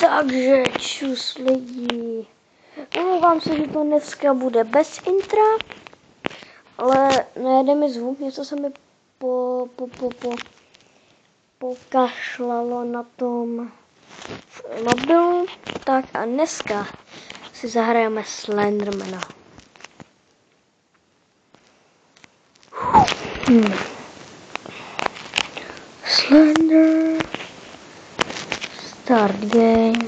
Takže čus lidi, omlouvám se, že to dneska bude bez intra, ale nejde mi zvuk, něco se mi pokašlalo na tom mobilu, tak a dneska si zahrajeme Slendermana. Slender Start game.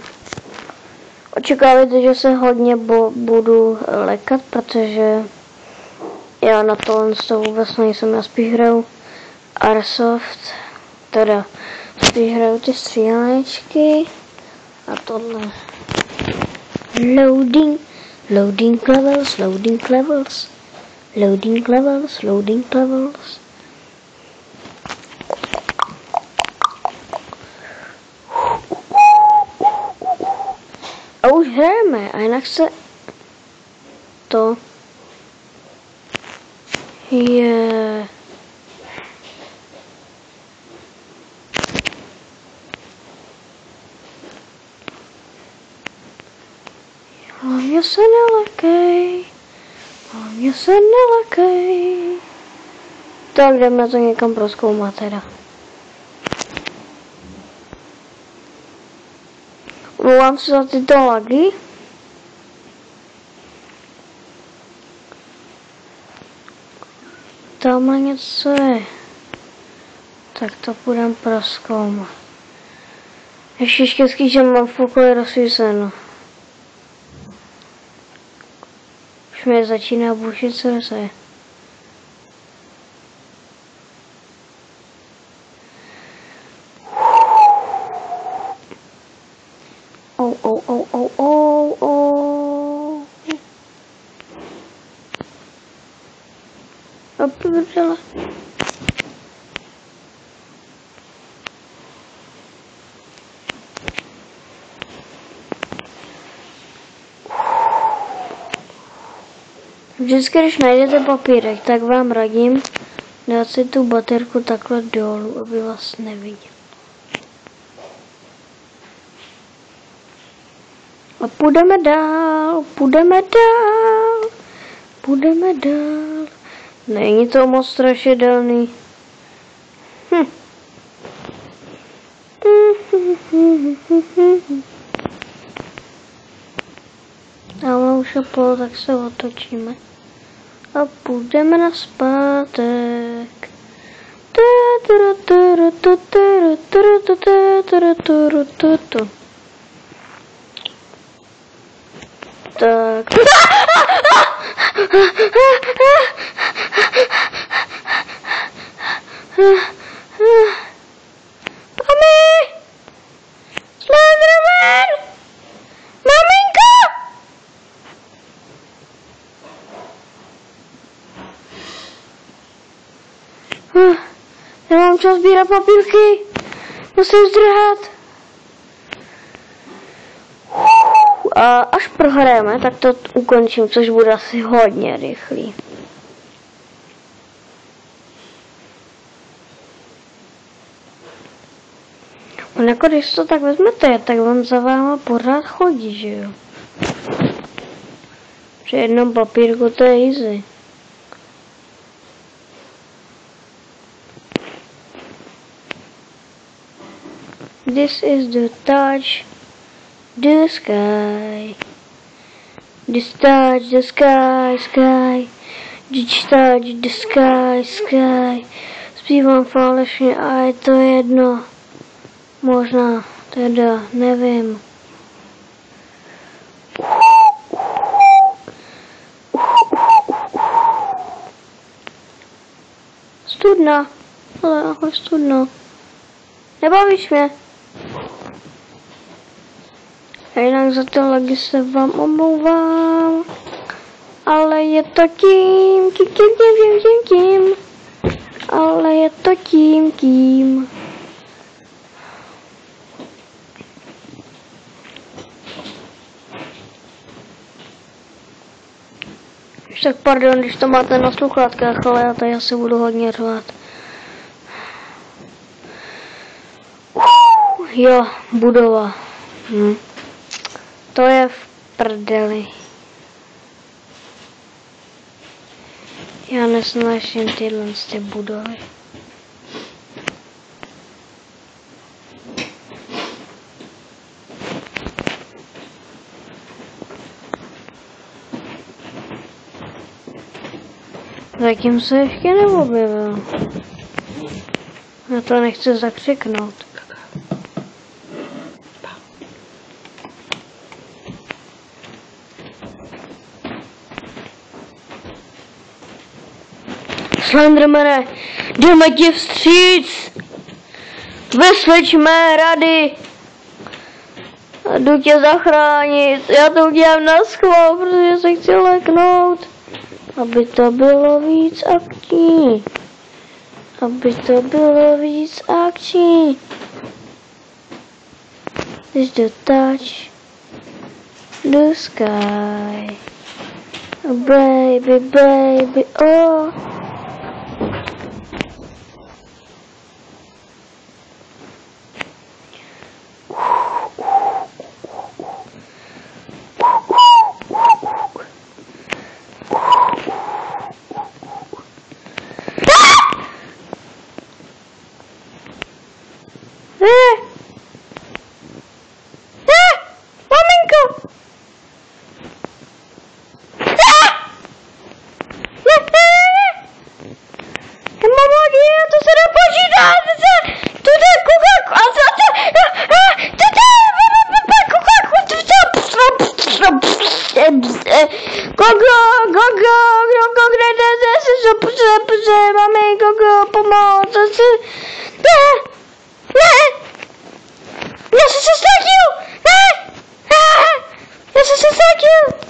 Očekávajte, že se hodně budu lekat, protože já na to vůbec nejsem, já spíš hraju Airsoft, teda spíš hraju ty střílečky a tohle. Loading levels. A už hrajeme, a jinak se to je hlavně se nelekej. Tak jdeme to někam prozkoumat teda. Omlouvám se za tyto lagy. Tamhle něco je. Tak to půjdem prozkoumat. Ještě štěstí, že mám v pokoji rozsvíceno. Už mě začíná bušit srdce. Opět. Vždycky, když najdete papírek, tak vám radím dát si tu baterku takhle dolů, aby vás neviděl. A půjdeme dál. Není to moc strašidelný. Tamhle už je polo, tak se otočíme. A půjdeme nazpátek. Tak. Mami! Slenderman! Maminko! Nemám čas sbírat papírky. Musím zdrhat. A až prohrajeme, tak to ukončím, což bude asi hodně rychlý. On jako když to tak vezmete, tak on za váma pořád chodí, že jo? Při jednom papírku to je easy. This is the touch. The sky. This touch the sky. This touch the sky. Zpívám falešně a je to jedno. Možná, teda, nevím. Studna. Ale ahoj studno. Nebavíš mě? A jinak za ty lagy se vám omlouvám. Ale je to tím. Ale je to tím. Tak pardon, když to máte na sluchátkách, ale já tady asi budu hodně řvát. Jo, budova. To je v prdeli. Já nesnáším tyhle budovy. Zatím se ještě neobjevil. Já to nechci zakřiknout. Slendermane, jdeme ti vstříc! Vyslyš mé rady! Jdu tě zachránit. Já to udělám na schvál, protože se chci leknout. Aby to bylo víc akční. Aby to bylo víc akční. Is the touch the sky. Oh, baby, baby, oh. Maminko! Mamo, to se nepočítá! To je kukaku! Mami, Gogo, pomoc! Ne! Já jsem se ztratil! Ne! Já jsem se ztratil!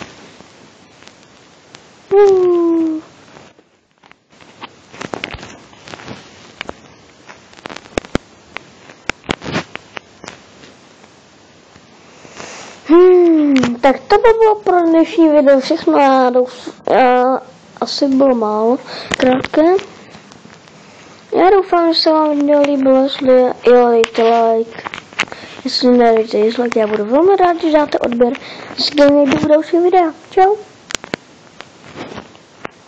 Tak to by bylo pro dnešní video všechno. Já asi bylo málo krátké. Já doufám, že se vám video líbilo, jestli jo, dejte like. Jestli nedejte dislike, já budu velmi rád, že dáte odběr. S kým nejdu v další videa. Čau.